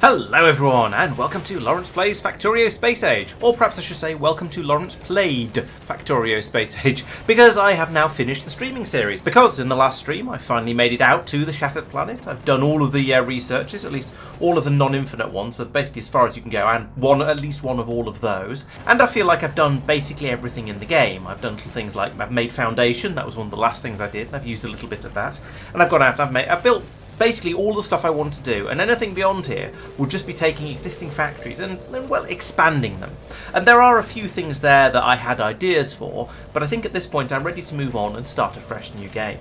Hello everyone, and welcome to Laurence Plays Factorio Space Age, or perhaps I should say welcome to Laurence Played Factorio Space Age, because I have now finished the streaming series. Because in the last stream I finally made it out to the Shattered Planet. I've done all of the researches, at least all of the non-infinite ones, so basically as far as you can go, and at least one of all of those. And I feel like I've done basically everything in the game. I've done little things like I've made Foundation, that was one of the last things I did, and I've used a little bit of that. And I've gone out and I've built basically all the stuff I want to do, and anything beyond here will just be taking existing factories and well, expanding them. And there are a few things there that I had ideas for, but I think at this point I'm ready to move on and start a fresh new game.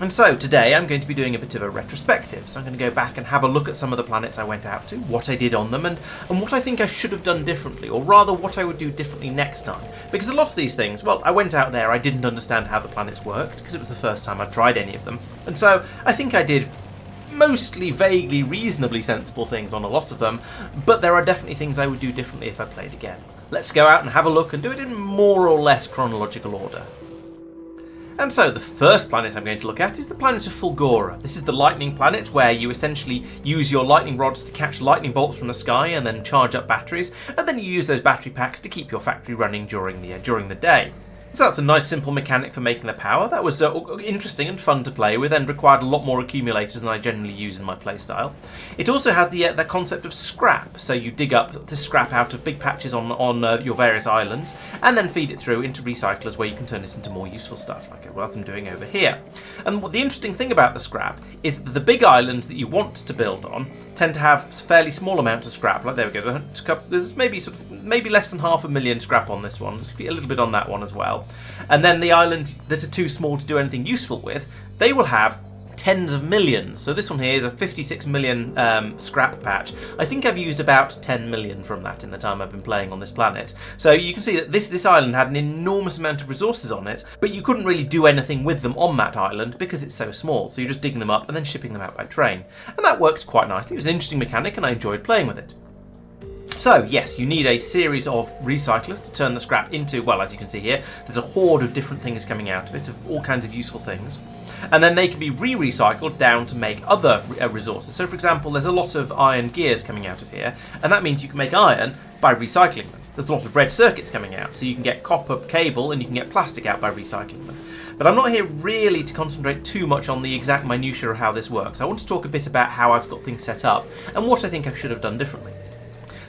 And so today I'm going to be doing a bit of a retrospective, so I'm going to go back and have a look at some of the planets I went out to, what I did on them, and what I think I should have done differently, or rather what I would do differently next time. Because a lot of these things, well, I went out there, I didn't understand how the planets worked, because it was the first time I'd tried any of them, and so I think I did mostly vaguely reasonably sensible things on a lot of them, but there are definitely things I would do differently if I played again. Let's go out and have a look and do it in more or less chronological order. And so the first planet I'm going to look at is the planet of Fulgora. This is the lightning planet where you essentially use your lightning rods to catch lightning bolts from the sky and then charge up batteries, and then you use those battery packs to keep your factory running during the day. So that's a nice simple mechanic for making the power. That was interesting and fun to play with and required a lot more accumulators than I generally use in my playstyle. It also has the concept of scrap, so you dig up the scrap out of big patches on your various islands and then feed it through into recyclers where you can turn it into more useful stuff, like what I'm doing over here. And the interesting thing about the scrap is that the big islands that you want to build on tend to have fairly small amounts of scrap. Like there we go, there's maybe less than 500,000 scrap on this one, a little bit on that one as well. And then the islands that are too small to do anything useful with, they will have tens of millions. So this one here is a 56 million scrap patch. I think I've used about 10 million from that in the time I've been playing on this planet. So you can see that this island had an enormous amount of resources on it, but you couldn't really do anything with them on that island because it's so small. So you're just digging them up and then shipping them out by train. And that worked quite nicely. It was an interesting mechanic and I enjoyed playing with it. So yes, you need a series of recyclers to turn the scrap into, well, as you can see here, there's a horde of different things coming out of it, of all kinds of useful things. And then they can be re-recycled down to make other resources. So for example, there's a lot of iron gears coming out of here, and that means you can make iron by recycling them. There's a lot of red circuits coming out, so you can get copper cable and you can get plastic out by recycling them. But I'm not here really to concentrate too much on the exact minutiae of how this works. I want to talk a bit about how I've got things set up and what I think I should have done differently.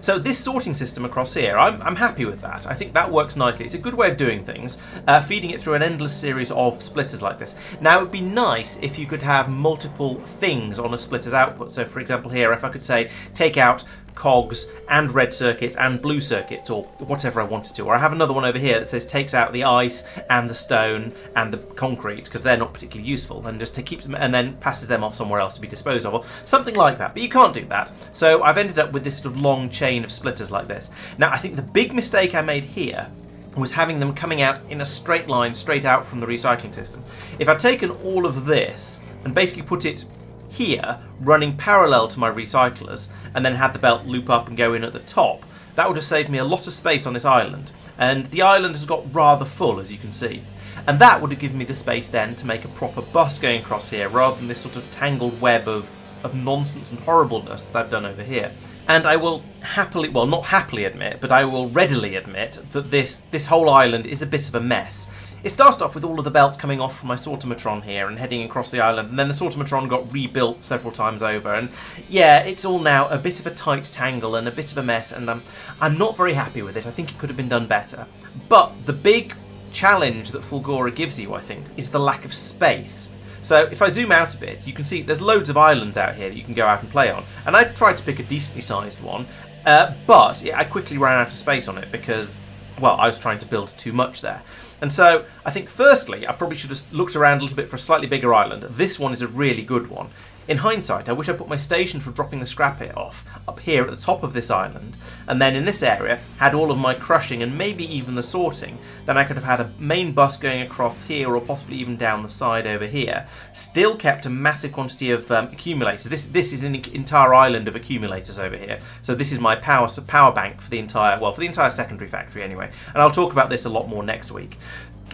So this sorting system across here, I'm happy with that. I think that works nicely. It's a good way of doing things, feeding it through an endless series of splitters like this. Now it would be nice if you could have multiple things on a splitter's output. So for example here, if I could say take out cogs and red circuits and blue circuits, or whatever I wanted to. Or I have another one over here that says takes out the ice and the stone and the concrete because they're not particularly useful, and just keeps them and then passes them off somewhere else to be disposed of, or something like that. But you can't do that, so I've ended up with this sort of long chain of splitters like this. Now I think the big mistake I made here was having them coming out in a straight line straight out from the recycling system. If I'd taken all of this and basically put it here running parallel to my recyclers and then had the belt loop up and go in at the top, that would have saved me a lot of space on this island, and the island has got rather full, as you can see, and that would have given me the space then to make a proper bus going across here rather than this sort of tangled web of nonsense and horribleness that I've done over here. And I will happily, well, not happily admit, but I will readily admit that this whole island is a bit of a mess. It started off with all of the belts coming off from my sortomatron here and heading across the island, and then the sortomatron got rebuilt several times over, and yeah, it's all now a bit of a tight tangle and a bit of a mess, and I'm not very happy with it. I think it could have been done better. But the big challenge that Fulgora gives you, I think, is the lack of space. So if I zoom out a bit, you can see there's loads of islands out here that you can go out and play on, and I tried to pick a decently sized one, but I quickly ran out of space on it because, well, I was trying to build too much there. And so I think firstly I probably should have looked around a little bit for a slightly bigger island. This one is a really good one. In hindsight, I wish I put my station for dropping the scrap off up here at the top of this island, and then in this area had all of my crushing and maybe even the sorting. Then I could have had a main bus going across here, or possibly even down the side over here. Still kept a massive quantity of accumulators. This is an entire island of accumulators over here. So this is my power bank for the entire secondary factory anyway. And I'll talk about this a lot more next week.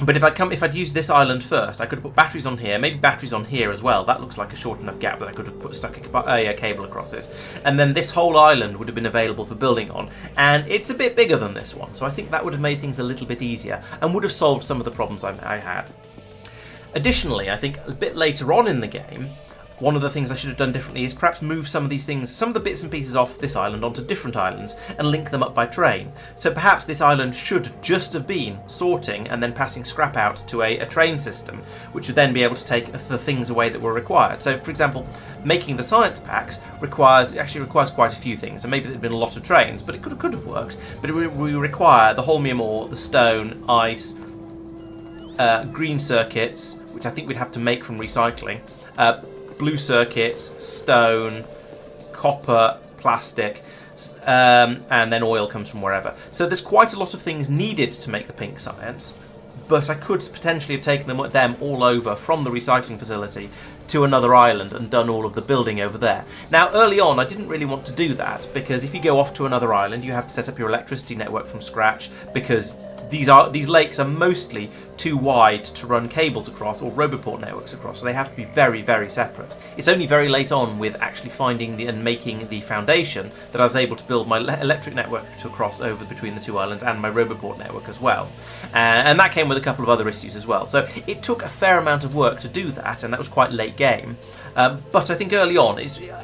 But if I'd used this island first, I could have put batteries on here, maybe batteries on here as well. That looks like a short enough gap that I could have stuck a cable across it. And then this whole island would have been available for building on. And it's a bit bigger than this one, so I think that would have made things a little bit easier and would have solved some of the problems I had. Additionally, I think a bit later on in the game, one of the things I should have done differently is perhaps move some of these things, some of the bits and pieces off this island onto different islands and link them up by train. So perhaps this island should just have been sorting and then passing scrap out to a train system, which would then be able to take the things away that were required. So, for example, making the science packs requires quite a few things, and maybe there'd been a lot of trains, but it could have worked. But it would require the holmium ore, the stone, ice, green circuits, which I think we'd have to make from recycling, blue circuits, stone, copper, plastic, and then oil comes from wherever. So there's quite a lot of things needed to make the pink science, but I could potentially have taken them all over from the recycling facility to another island and done all of the building over there. Now, early on, I didn't really want to do that, because if you go off to another island, you have to set up your electricity network from scratch, because these lakes are mostly too wide to run cables across or Roboport networks across, so they have to be very, very separate. It's only very late on with actually finding and making the foundation that I was able to build my electric network to cross over between the two islands and my Roboport network as well. And that came with a couple of other issues as well. So it took a fair amount of work to do that, and that was quite late game. But I think early on,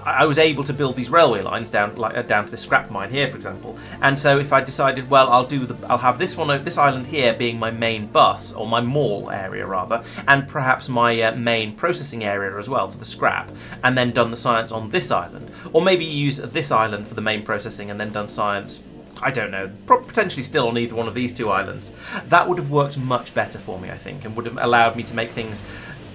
I was able to build these railway lines down to this scrap mine here, for example. And so if I decided, well, I'll have this island here being my main bus, or my mall area rather, and perhaps my main processing area as well for the scrap, and then done the science on this island, or maybe use this island for the main processing and then done science, I don't know, potentially still on either one of these two islands. That would have worked much better for me, I think, and would have allowed me to make things.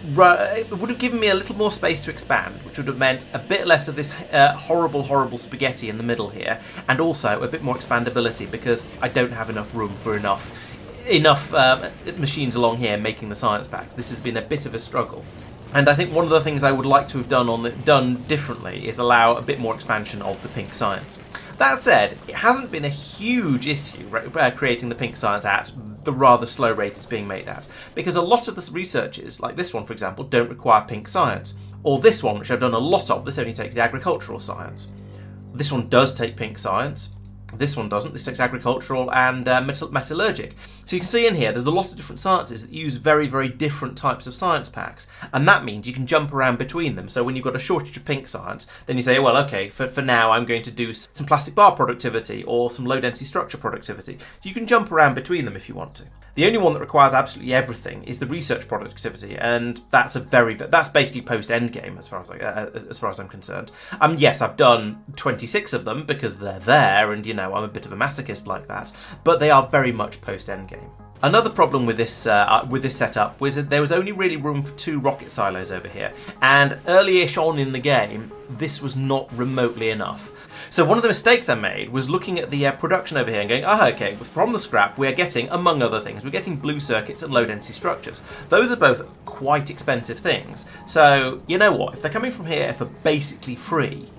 It would have given me a little more space to expand, which would have meant a bit less of this horrible spaghetti in the middle here, and also a bit more expandability, because I don't have enough room for enough machines along here making the science packs. This has been a bit of a struggle. And I think one of the things I would like to have done differently is allow a bit more expansion of the pink science. That said, it hasn't been a huge issue creating the pink science at the rather slow rate it's being made at, because a lot of the researches, like this one for example, don't require pink science. Or this one, which I've done a lot of, this only takes the agricultural science. This one does take pink science. This one doesn't. This takes agricultural and metallurgic. So you can see in here there's a lot of different sciences that use very, very different types of science packs, and that means you can jump around between them. So when you've got a shortage of pink science, then you say, well, okay, for now I'm going to do some plastic bar productivity or some low density structure productivity. So you can jump around between them if you want to. The only one that requires absolutely everything is the research productivity, and that's basically post endgame as far as I'm concerned. Yes, I've done 26 of them because they're there, and you know I'm a bit of a masochist like that. But they are very much post endgame. Another problem with this setup was that there was only really room for 2 rocket silos over here, and early-ish on in the game, this was not remotely enough. So one of the mistakes I made was looking at the production over here and going, okay, from the scrap we're getting, among other things, we're getting blue circuits and low density structures. Those are both quite expensive things. So you know what, if they're coming from here for basically free,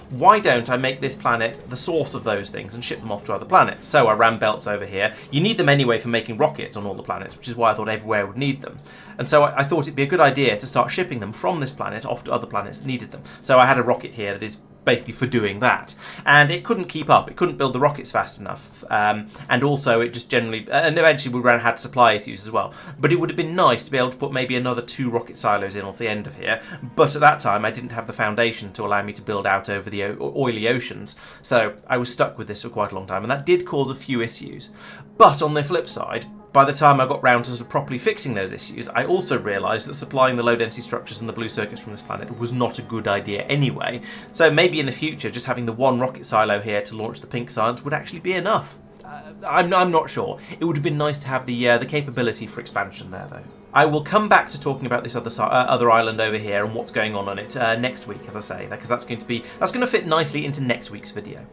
why don't I make this planet the source of those things and ship them off to other planets? So I ran belts over here. You need them anyway for making rockets on all the planets, which is why I thought everywhere would need them. And so I thought it'd be a good idea to start shipping them from this planet off to other planets that needed them. So I had a rocket here that is basically for doing that, and it couldn't keep up. It couldn't build the rockets fast enough, and also it just generally, and eventually we had supply issues as well. But it would have been nice to be able to put maybe another 2 rocket silos in off the end of here, but at that time I didn't have the foundation to allow me to build out over the oily oceans, so I was stuck with this for quite a long time, and that did cause a few issues. But on the flip side, by the time I got round to sort of properly fixing those issues, I also realised that supplying the low-density structures and the blue circuits from this planet was not a good idea anyway. So maybe in the future, just having the 1 rocket silo here to launch the pink science would actually be enough. I'm not sure. It would have been nice to have the capability for expansion there, though. I will come back to talking about this other island over here and what's going on it next week, as I say, because that's going to fit nicely into next week's video.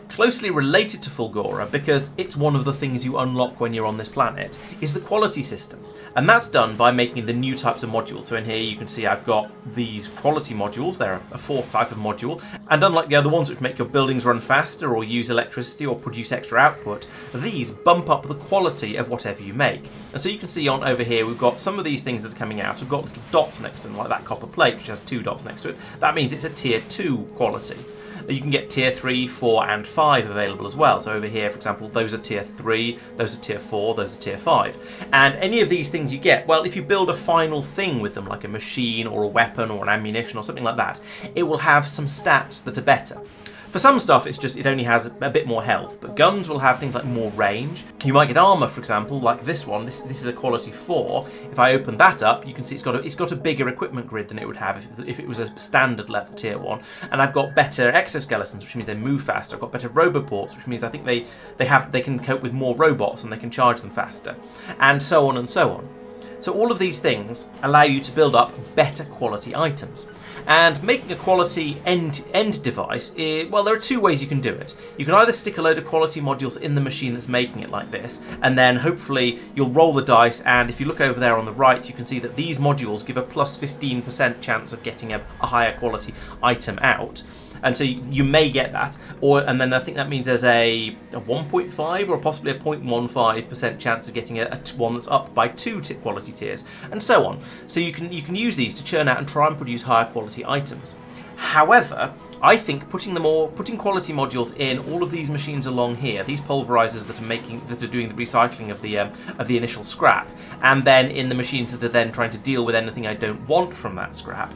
Closely related to Fulgora, because it's one of the things you unlock when you're on this planet, is the quality system. And that's done by making the new types of modules. So in here you can see I've got these quality modules. They're a fourth type of module. And unlike the other ones which make your buildings run faster or use electricity or produce extra output, these bump up the quality of whatever you make. And so you can see on over here we've got some of these things that are coming out. We've got little dots next to them, like that copper plate which has 2 dots next to it. That means it's a tier 2 quality. You can get tier 3, 4 and 5 available as well. So over here, for example, those are tier 3, those are tier 4, those are tier 5. And any of these things you get, well, if you build a final thing with them, like a machine or a weapon or an ammunition or something like that, it will have some stats that are better. For some stuff, it only has a bit more health, but guns will have things like more range. You might get armor, for example, like this one. This is a quality 4. If I open that up, you can see it's got a bigger equipment grid than it would have if it was a standard level tier 1. And I've got better exoskeletons, which means they move faster. I've got better roboports, which means I think they can cope with more robots and they can charge them faster, and so on and so on. So all of these things allow you to build up better quality items. And making a quality end device, well, there are 2 ways you can do it. You can either stick a load of quality modules in the machine that's making it like this, and then hopefully you'll roll the dice, and if you look over there on the right, you can see that these modules give a plus 15% chance of getting a higher quality item out. And so you may get that, and then I think that means there's a 1.5 or possibly a 0.15% chance of getting a one that's up by 2 quality tiers, and so on. So you can use these to churn out and try and produce higher quality items. However, I think putting quality modules in all of these machines along here, these pulverizers that are doing the recycling of the initial scrap, and then in the machines that are then trying to deal with anything I don't want from that scrap,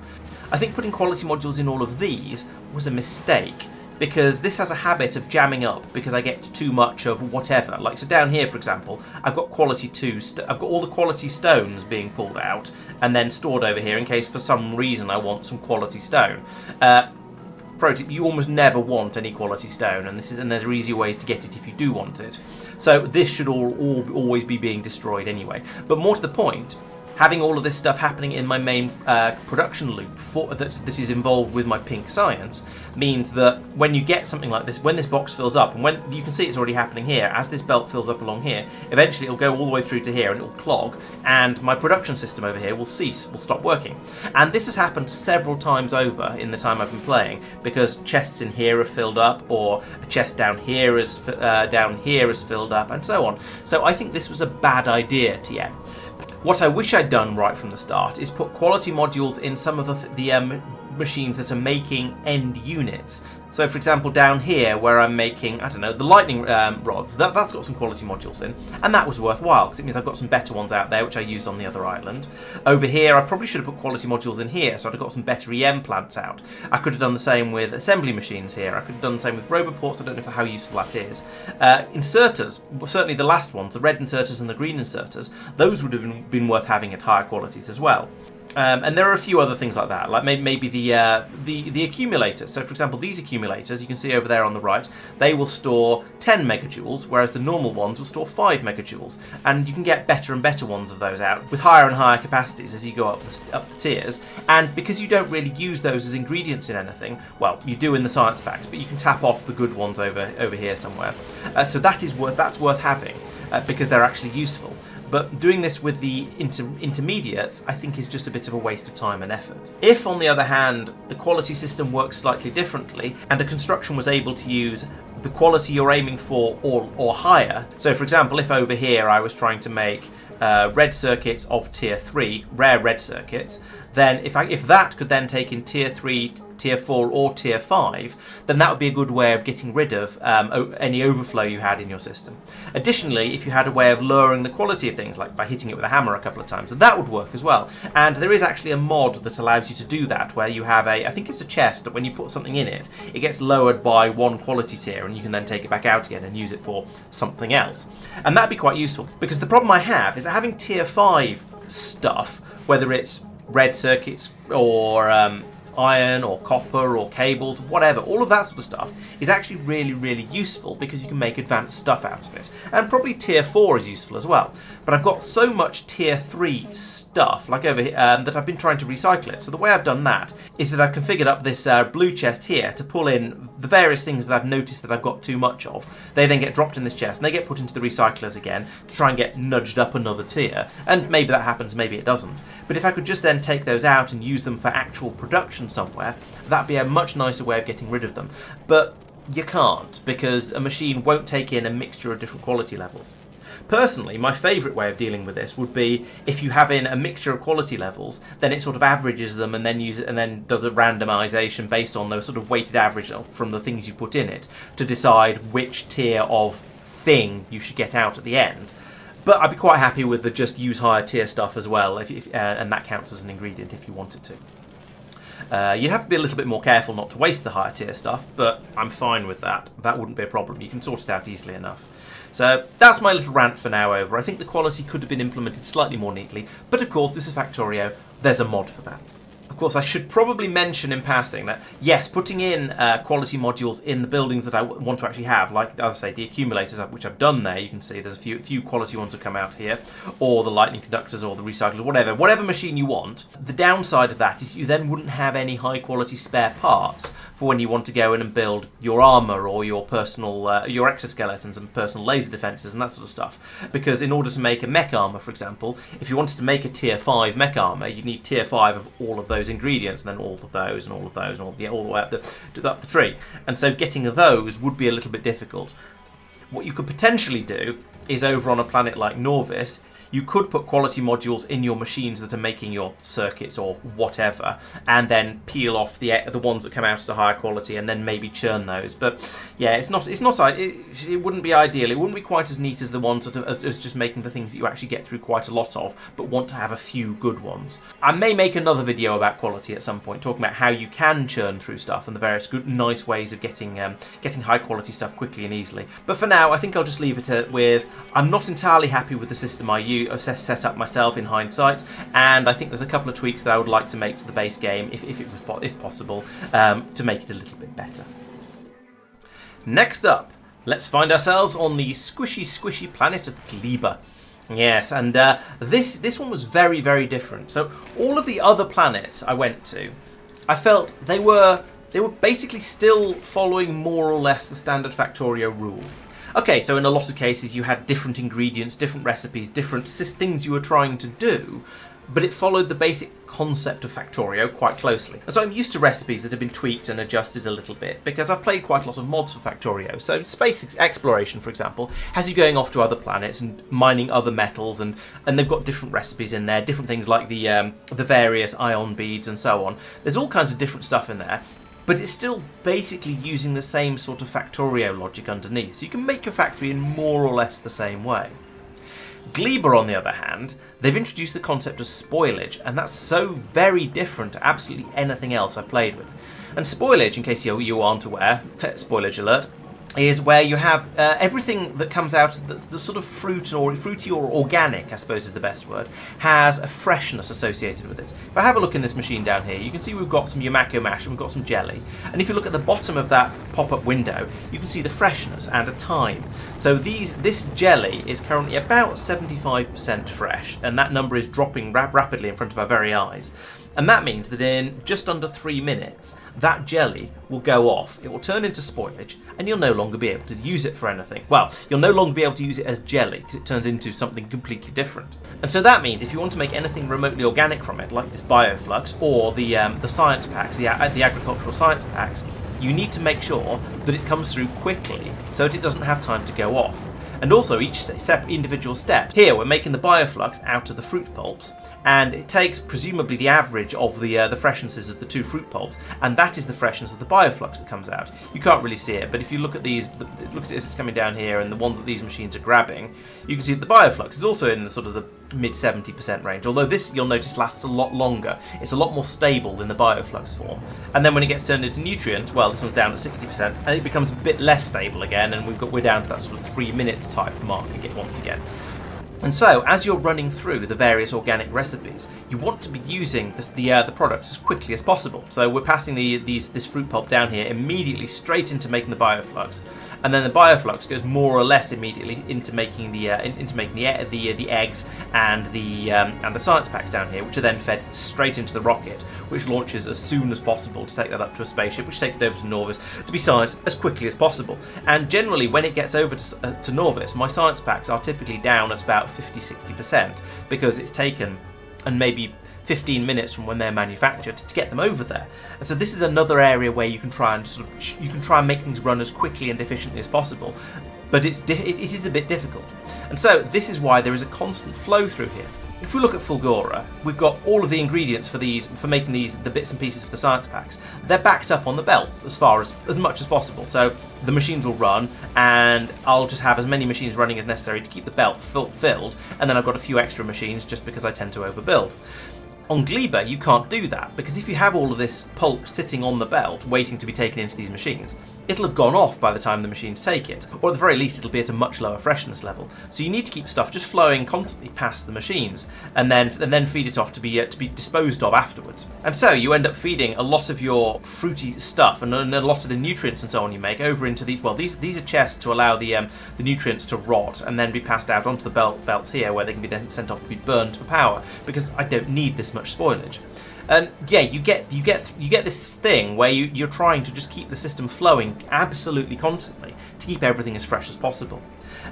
I think putting quality modules in all of these was a mistake, because this has a habit of jamming up because I get too much of whatever. Like, so down here, for example, I've got quality 2, I've got all the quality stones being pulled out and then stored over here in case for some reason I want some quality stone. Pro tip, you almost never want any quality stone, and there are easier ways to get it if you do want it. So this should always be being destroyed anyway. But more to the point, having all of this stuff happening in my main production loop that is involved with my pink science means that when you get something like this, when this box fills up, and when you can see it's already happening here, as this belt fills up along here, eventually it'll go all the way through to here and it'll clog, and my production system over here will stop working. And this has happened several times over in the time I've been playing, because chests in here are filled up, or a chest down here is filled up, and so on. So I think this was a bad idea, TM. What I wish I'd done right from the start is put quality modules in some of the machines that are making end units. So for example down here where I'm making, I don't know, the lightning rods, that's got some quality modules in, and that was worthwhile because it means I've got some better ones out there which I used on the other island. Over here I probably should have put quality modules in here so I'd have got some better EM plants out. I could have done the same with assembly machines here, I could have done the same with roboports, I don't know how useful that is. Inserters, certainly the last ones, the red inserters and the green inserters, those would have been worth having at higher qualities as well. And there are a few other things like that, like maybe the accumulators. So for example, these accumulators, you can see over there on the right, they will store 10 megajoules, whereas the normal ones will store 5 megajoules. And you can get better and better ones of those out with higher and higher capacities as you go up the tiers. And because you don't really use those as ingredients in anything, well, you do in the science packs, but you can tap off the good ones over here somewhere. So that's worth having because they're actually useful. But doing this with the intermediates, I think, is just a bit of a waste of time and effort. If, on the other hand, the quality system works slightly differently, and a construction was able to use the quality you're aiming for or higher, so for example, if over here I was trying to make red circuits of tier 3, rare red circuits, then if that could then take in tier 3, tier 4 or tier 5, then that would be a good way of getting rid of any overflow you had in your system. Additionally, if you had a way of lowering the quality of things, like by hitting it with a hammer a couple of times, that would work as well. And there is actually a mod that allows you to do that, where you have I think it's a chest, but when you put something in it, it gets lowered by 1 quality tier, and you can then take it back out again and use it for something else. And that'd be quite useful, because the problem I have is that having tier 5 stuff, whether it's red circuits or iron or copper or cables, whatever, all of that sort of stuff is actually really, really useful because you can make advanced stuff out of it. And probably tier 4 is useful as well. But I've got so much tier 3 stuff, like over here, that I've been trying to recycle it. So the way I've done that is that I've configured up this blue chest here to pull in the various things that I've noticed that I've got too much of. They then get dropped in this chest and they get put into the recyclers again to try and get nudged up another tier. And maybe that happens, maybe it doesn't. But if I could just then take those out and use them for actual production somewhere, that'd be a much nicer way of getting rid of them. But you can't, because a machine won't take in a mixture of different quality levels. Personally, my favourite way of dealing with this would be if you have in a mixture of quality levels, then it sort of averages them and then does a randomisation based on those sort of weighted average from the things you put in it to decide which tier of thing you should get out at the end. But I'd be quite happy with the just use higher tier stuff as well, and that counts as an ingredient if you wanted to. You'd have to be a little bit more careful not to waste the higher tier stuff, but I'm fine with that. That wouldn't be a problem. You can sort it out easily enough. So that's my little rant for now over. I think the quality could have been implemented slightly more neatly, but of course this is Factorio. There's a mod for that. Of course, I should probably mention in passing that, yes, putting in quality modules in the buildings that I want to actually have, like, as I say, the accumulators, which I've done there, you can see there's a few quality ones that come out here, or the lightning conductors, or the recyclers, whatever machine you want. The downside of that is you then wouldn't have any high-quality spare parts for when you want to go in and build your armour, or your personal, your exoskeletons and personal laser defences and that sort of stuff. Because in order to make a mech armour, for example, if you wanted to make a tier 5 mech armour, you need tier 5 of all of those ingredients, and then all of those and all of those and all the way up the tree. And so getting those would be a little bit difficult. What you could potentially do is, over on a planet like Norvis, you could put quality modules in your machines that are making your circuits or whatever, and then peel off the ones that come out at a higher quality, and then maybe churn those. But yeah, it wouldn't be ideal. It wouldn't be quite as neat as the ones that as just making the things that you actually get through quite a lot of, but want to have a few good ones. I may make another video about quality at some point, talking about how you can churn through stuff and the various good, nice ways of getting high quality stuff quickly and easily. But for now, I think I'll just leave it with I'm not entirely happy with the system I use. Set up myself in hindsight, and I think there's a couple of tweaks that I would like to make to the base game, if possible, to make it a little bit better. Next up, let's find ourselves on the squishy planet of Gleba. Yes, and this one was very, very different. So all of the other planets I went to, I felt they were basically still following more or less the standard Factorio rules. Okay, so in a lot of cases you had different ingredients, different recipes, different things you were trying to do, but it followed the basic concept of Factorio quite closely. And so I'm used to recipes that have been tweaked and adjusted a little bit, because I've played quite a lot of mods for Factorio. So space exploration, for example, has you going off to other planets and mining other metals, and they've got different recipes in there, different things like the various ion beads and so on. There's all kinds of different stuff in there. But it's still basically using the same sort of Factorio logic underneath, so you can make your factory in more or less the same way. Gleba, on the other hand, they've introduced the concept of spoilage, and that's so very different to absolutely anything else I've played with. And spoilage, in case you aren't aware, spoilage alert, is where you have everything that comes out of the sort of fruity or organic, I suppose is the best word, has a freshness associated with it. If I have a look in this machine down here, you can see we've got some Yamako mash and we've got some jelly. And if you look at the bottom of that pop-up window, you can see the freshness and a time. So this jelly is currently about 75% fresh, and that number is dropping rapidly in front of our very eyes. And that means that in just under 3 minutes, that jelly will go off, it will turn into spoilage, and you'll no longer be able to use it for anything. Well, you'll no longer be able to use it as jelly, because it turns into something completely different. And so that means if you want to make anything remotely organic from it, like this bioflux, or the science packs, the agricultural science packs, you need to make sure that it comes through quickly, so that it doesn't have time to go off. And also each individual step. Here we're making the bioflux out of the fruit pulps, and it takes presumably the average of the freshnesses of the two fruit pulps, and that is the freshness of the bioflux that comes out. You can't really see it, but if you look at these, look at it as it's coming down here, and the ones that these machines are grabbing, you can see that the bioflux is also in the sort of the mid 70% range, although this, you'll notice, lasts a lot longer. It's a lot more stable than the bioflux form. And then when it gets turned into nutrient, well, this one's down at 60%, and it becomes a bit less stable again, and we're down to that sort of 3 minutes type mark again once again. And so, as you're running through the various organic recipes, you want to be using the product as quickly as possible. So we're passing this fruit pulp down here immediately straight into making the bioflux, and then the bioflux goes more or less immediately into making the eggs and the science packs down here, which are then fed straight into the rocket, which launches as soon as possible to take that up to a spaceship, which takes it over to Norvis to be sized as quickly as possible. And generally, when it gets over to Norvis, my science packs are typically down at about 50-60% because it's taken and maybe 15 minutes from when they're manufactured to get them over there. And so this is another area where you can try and make things run as quickly and efficiently as possible, but it is a bit difficult. And so this is why there is a constant flow through here. If we look at Fulgora, we've got all of the ingredients for making the bits and pieces for the science packs. They're backed up on the belts as much as possible. So the machines will run, and I'll just have as many machines running as necessary to keep the belt filled, and then I've got a few extra machines just because I tend to overbuild. On Gleba, you can't do that, because if you have all of this pulp sitting on the belt waiting to be taken into these machines, it'll have gone off by the time the machines take it, or at the very least it'll be at a much lower freshness level. So you need to keep stuff just flowing constantly past the machines, and then feed it off to be disposed of afterwards. And so you end up feeding a lot of your fruity stuff and a lot of the nutrients and so on you make over into these. Well, these are chests to allow the nutrients to rot and then be passed out onto the belts here, where they can be then sent off to be burned for power, because I don't need this much spoilage. And yeah, you get this thing where you're trying to just keep the system flowing absolutely constantly to keep everything as fresh as possible.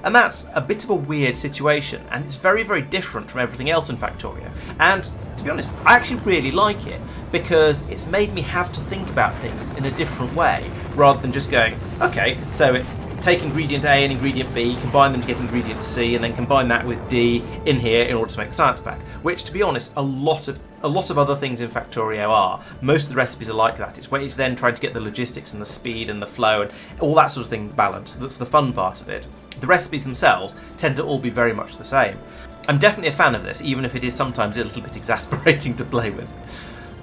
And that's a bit of a weird situation, and it's very, very different from everything else in Factorio. And to be honest, I actually really like it, because it's made me have to think about things in a different way, rather than just going, okay, so it's take ingredient A and ingredient B, combine them to get ingredient C, and then combine that with D in here in order to make the science pack. Which, to be honest, a lot of other things in Factorio are. Most of the recipes are like that. It's then trying to get the logistics and the speed and the flow and all that sort of thing balanced. That's the fun part of it. The recipes themselves tend to all be very much the same. I'm definitely a fan of this, even if it is sometimes a little bit exasperating to play with.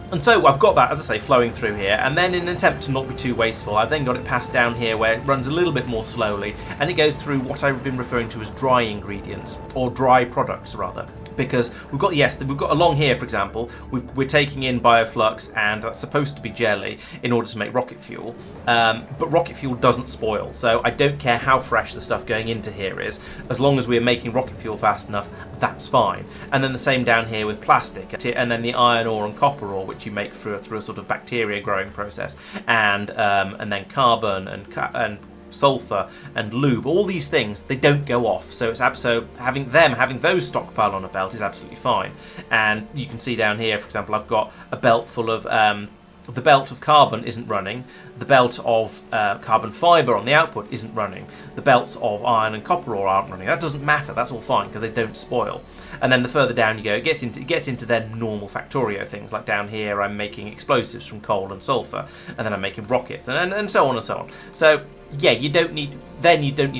And so I've got that, as I say, flowing through here, and then in an attempt to not be too wasteful, I've then got it passed down here where it runs a little bit more slowly, and it goes through what I've been referring to as dry ingredients, or dry products rather. Because we've got along here, for example, we're taking in bioflux, and that's supposed to be jelly in order to make rocket fuel, but rocket fuel doesn't spoil, so I don't care how fresh the stuff going into here is, as long as we're making rocket fuel fast enough, that's fine. And then the same down here with plastic, and then the iron ore and copper ore, which you make through a sort of bacteria growing process, and then carbon and sulfur and lube. All these things, they don't go off, so having those stockpiled on a belt is absolutely fine. And you can see down here, for example, I've got a belt full of the belt of carbon isn't running, the belt of carbon fibre on the output isn't running, the belts of iron and copper ore aren't running. That doesn't matter, that's all fine because they don't spoil. And then the further down you go, it gets into then normal Factorio things, like down here I'm making explosives from coal and sulfur, and then I'm making rockets, and so on and so on. So yeah, you don't need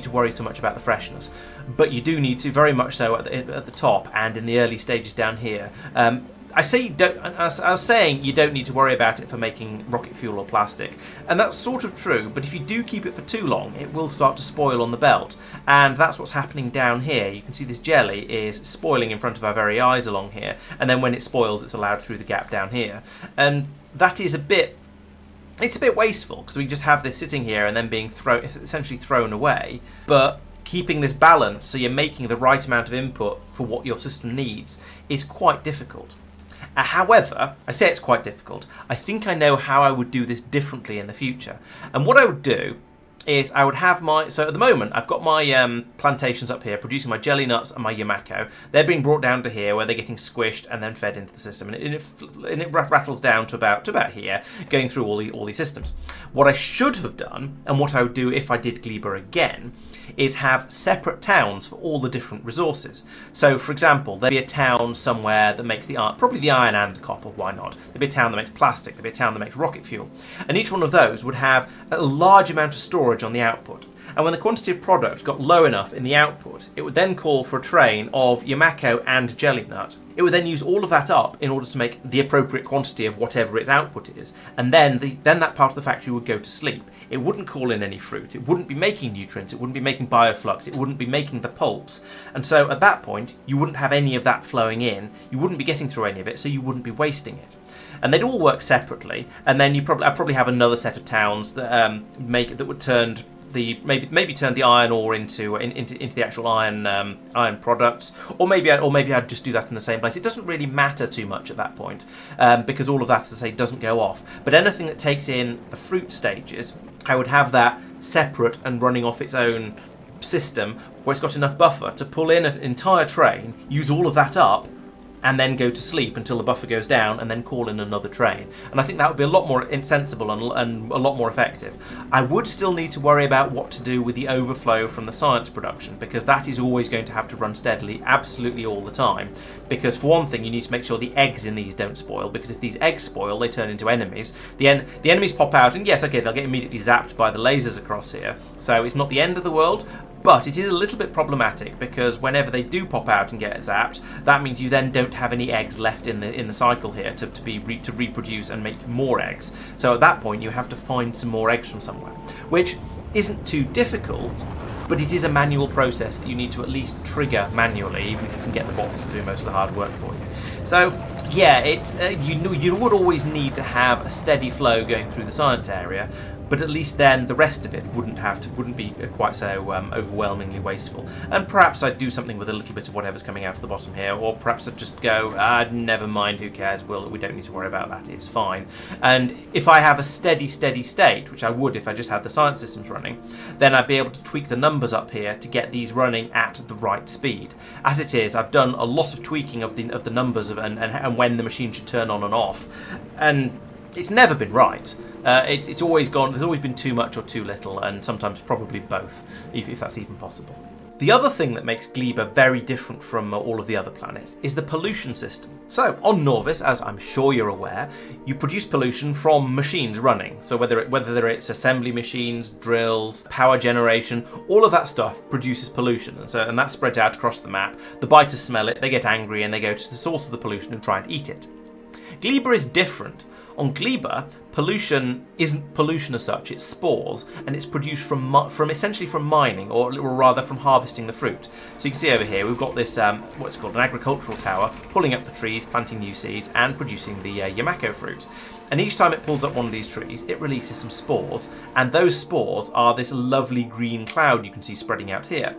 to worry so much about the freshness, but you do need to, very much so at the top and in the early stages down here. I was saying you don't need to worry about it for making rocket fuel or plastic, and that's sort of true, but if you do keep it for too long, it will start to spoil on the belt, and that's what's happening down here. You can see this jelly is spoiling in front of our very eyes along here, and then when it spoils, it's allowed through the gap down here, and that is a bit wasteful, because we just have this sitting here and then being essentially thrown away, but keeping this balance so you're making the right amount of input for what your system needs is quite difficult. However, I say it's quite difficult. I think I know how I would do this differently in the future. And what I would do is I would have so at the moment I've got my plantations up here producing my jelly nuts and my Yamako. They're being brought down to here where they're getting squished and then fed into the system, and it rattles down to about here, going through all these systems. What I should have done, and what I would do if I did Gleba again, is have separate towns for all the different resources. So for example, there'd be a town somewhere that makes the iron, probably the iron and the copper, why not? There'd be a town that makes plastic, there'd be a town that makes rocket fuel, and each one of those would have a large amount of storage on the output. And when the quantity of product got low enough in the output, it would then call for a train of Yamako and jelly nut it would then use all of that up in order to make the appropriate quantity of whatever its output is, and then that part of the factory would go to sleep. It wouldn't call in any fruit, it wouldn't be making nutrients, it wouldn't be making bioflux, it wouldn't be making the pulps, and so at that point you wouldn't have any of that flowing in, you wouldn't be getting through any of it, so you wouldn't be wasting it. And they'd all work separately, and then I'd probably have another set of towns that would turn maybe turn the iron ore into the actual iron products, or maybe I'd just do that in the same place. It doesn't really matter too much at that point, because all of that, as I say, doesn't go off. But anything that takes in the fruit stages, I would have that separate and running off its own system, where it's got enough buffer to pull in an entire train, use all of that up, and then go to sleep until the buffer goes down, and then call in another train. And I think that would be a lot more insensible and a lot more effective. I would still need to worry about what to do with the overflow from the science production, because that is always going to have to run steadily, absolutely all the time. Because for one thing, you need to make sure the eggs in these don't spoil, because if these eggs spoil, they turn into enemies. The enemies pop out, and yes, okay, they'll get immediately zapped by the lasers across here, so it's not the end of the world. But it is a little bit problematic, because whenever they do pop out and get zapped, that means you then don't have any eggs left in the cycle here to reproduce and make more eggs. So at that point you have to find some more eggs from somewhere, which isn't too difficult, but it is a manual process that you need to at least trigger manually, even if you can get the bots to do most of the hard work for you. So yeah, you would always need to have a steady flow going through the science area, but at least then the rest of it wouldn't be quite so overwhelmingly wasteful. And perhaps I'd do something with a little bit of whatever's coming out of the bottom here, or perhaps I'd just go, never mind, who cares, we don't need to worry about that, it's fine. And if I have a steady state, which I would if I just had the science systems running, then I'd be able to tweak the numbers up here to get these running at the right speed. As it is, I've done a lot of tweaking of the numbers and when the machine should turn on and off, and it's never been right. It's always gone. There's always been too much or too little, and sometimes probably both, if that's even possible. The other thing that makes Gleba very different from all of the other planets is the pollution system. So on Norvis, as I'm sure you're aware, you produce pollution from machines running. So whether it's assembly machines, drills, power generation, all of that stuff produces pollution, and that spreads out across the map. The biters smell it, they get angry, and they go to the source of the pollution and try and eat it. Gleba is different. On Gleba, pollution isn't pollution as such, it's spores, and it's produced essentially from mining, or rather from harvesting the fruit. So you can see over here we've got this, what's called an agricultural tower, pulling up the trees, planting new seeds, and producing the Yamako fruit. And each time it pulls up one of these trees, it releases some spores, and those spores are this lovely green cloud you can see spreading out here.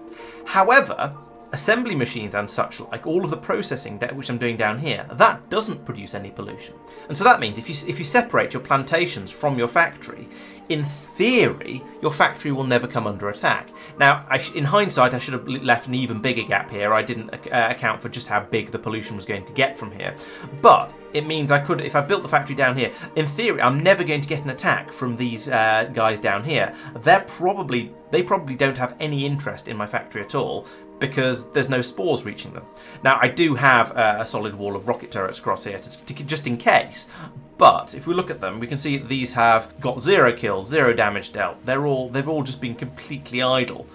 However, assembly machines and such like, all of the processing which I'm doing down here, that doesn't produce any pollution. And so that means if you separate your plantations from your factory, in theory, your factory will never come under attack. Now, in hindsight, I should have left an even bigger gap here. I didn't account for just how big the pollution was going to get from here. But it means I could, if I built the factory down here, in theory, I'm never going to get an attack from these guys down here. They probably don't have any interest in my factory at all, because there's no spores reaching them. Now, I do have a solid wall of rocket turrets across here, just in case. But if we look at them, we can see that these have got 0 kills, 0 damage dealt. They've all just been completely idle.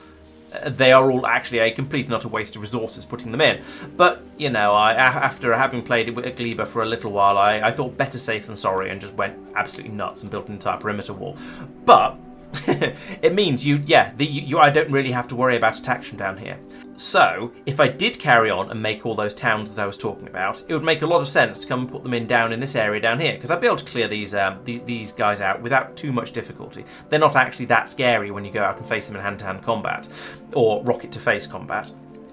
They are all actually a complete and utter waste of resources putting them in. But, you know, after having played with Gleba for a little while, I thought better safe than sorry and just went absolutely nuts and built an entire perimeter wall. But it means I don't really have to worry about attacks from down here. So, if I did carry on and make all those towns that I was talking about, it would make a lot of sense to come and put them down in this area down here, because I'd be able to clear these guys out without too much difficulty. They're not actually that scary when you go out and face them in hand-to-hand combat, or rocket-to-face combat.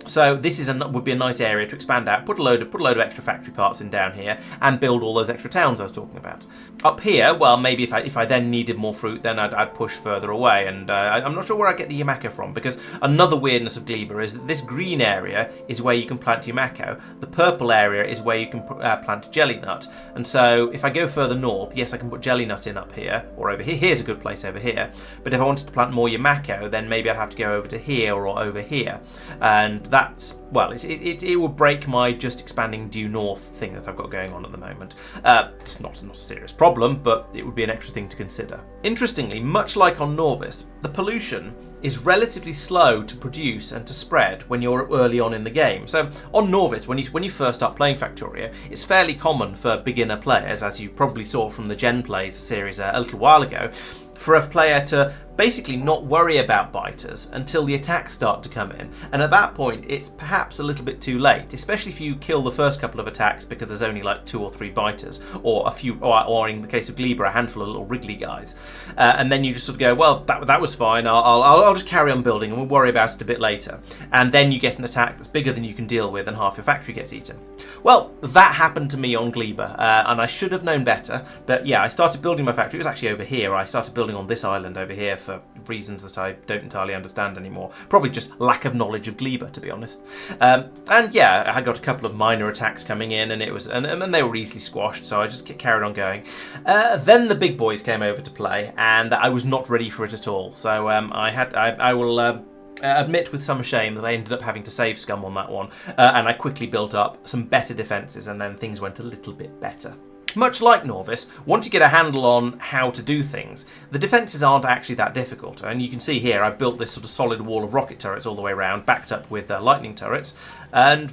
So this would be a nice area to expand out, put a load of extra factory parts in down here, and build all those extra towns I was talking about. Up here, well, maybe if I then needed more fruit, then I'd push further away, and I'm not sure where I get the Yamako from, because another weirdness of Gleba is that this green area is where you can plant Yamako, the purple area is where you can plant jelly nut, and so if I go further north, yes, I can put jelly nut in up here, or over here. Here's a good place over here, but if I wanted to plant more Yamako, then maybe I'd have to go over to here or over here, and that's, well, it will break my just expanding due north thing that I've got going on at the moment. It's not a serious problem, but it would be an extra thing to consider. Interestingly, much like on Norvis, the pollution is relatively slow to produce and to spread when you're early on in the game. So on Norvis, when you first start playing Factorio, it's fairly common for beginner players, as you probably saw from the Gen Plays series a little while ago, for a player to basically not worry about biters until the attacks start to come in, and at that point it's perhaps a little bit too late, especially if you kill the first couple of attacks because there's only like 2 or 3 biters, or a few, or in the case of Gleba, a handful of little wriggly guys, and then you just sort of go, well, that was fine, I'll just carry on building and we'll worry about it a bit later, and then you get an attack that's bigger than you can deal with and half your factory gets eaten. Well, that happened to me on Gleba, and I should have known better, but yeah, I started building my factory. It was actually over here. I started building on this island over here for reasons that I don't entirely understand anymore. Probably just lack of knowledge of Gleba, to be honest. And yeah, I got a couple of minor attacks coming in, and and they were easily squashed, so I just carried on going. Then the big boys came over to play, and I was not ready for it at all. So I will admit with some shame that I ended up having to save scum on that one, and I quickly built up some better defences, and then things went a little bit better. Much like Norvis, once you get a handle on how to do things, the defences aren't actually that difficult, and you can see here I've built this sort of solid wall of rocket turrets all the way around, backed up with lightning turrets, and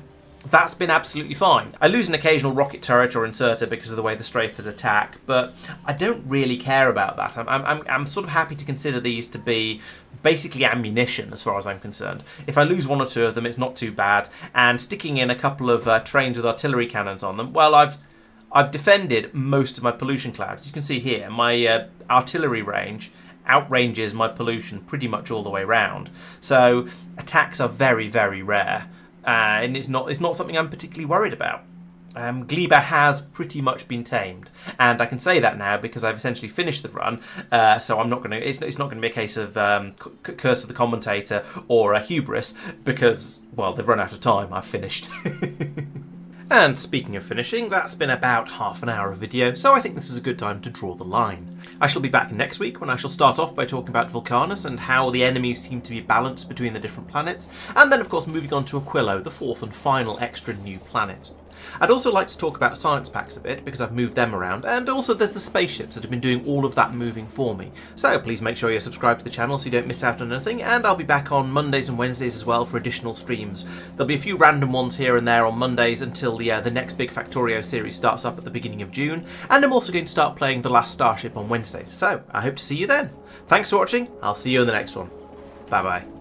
that's been absolutely fine. I lose an occasional rocket turret or inserter because of the way the strafers attack, but I don't really care about that. I'm sort of happy to consider these to be basically ammunition as far as I'm concerned. If I lose 1 or 2 of them, it's not too bad, and sticking in a couple of trains with artillery cannons on them, well, I've defended most of my pollution clouds. As you can see here, my artillery range outranges my pollution pretty much all the way around. So attacks are very, very rare, and it's not something I'm particularly worried about. Gleba has pretty much been tamed, and I can say that now because I've essentially finished the run. So I'm not going to. It's not going to be a case of curse of the commentator or a hubris, because, well, they've run out of time. I've finished. And speaking of finishing, that's been about half an hour of video, so I think this is a good time to draw the line. I shall be back next week when I shall start off by talking about Vulcanus and how the enemies seem to be balanced between the different planets, and then of course moving on to Aquilo, the 4th and final extra new planet. I'd also like to talk about science packs a bit, because I've moved them around, and also there's the spaceships that have been doing all of that moving for me. So please make sure you're subscribed to the channel so you don't miss out on anything, and I'll be back on Mondays and Wednesdays as well for additional streams. There'll be a few random ones here and there on Mondays until the next big Factorio series starts up at the beginning of June, and I'm also going to start playing The Last Starship on Wednesdays, so I hope to see you then. Thanks for watching, I'll see you in the next one. Bye bye.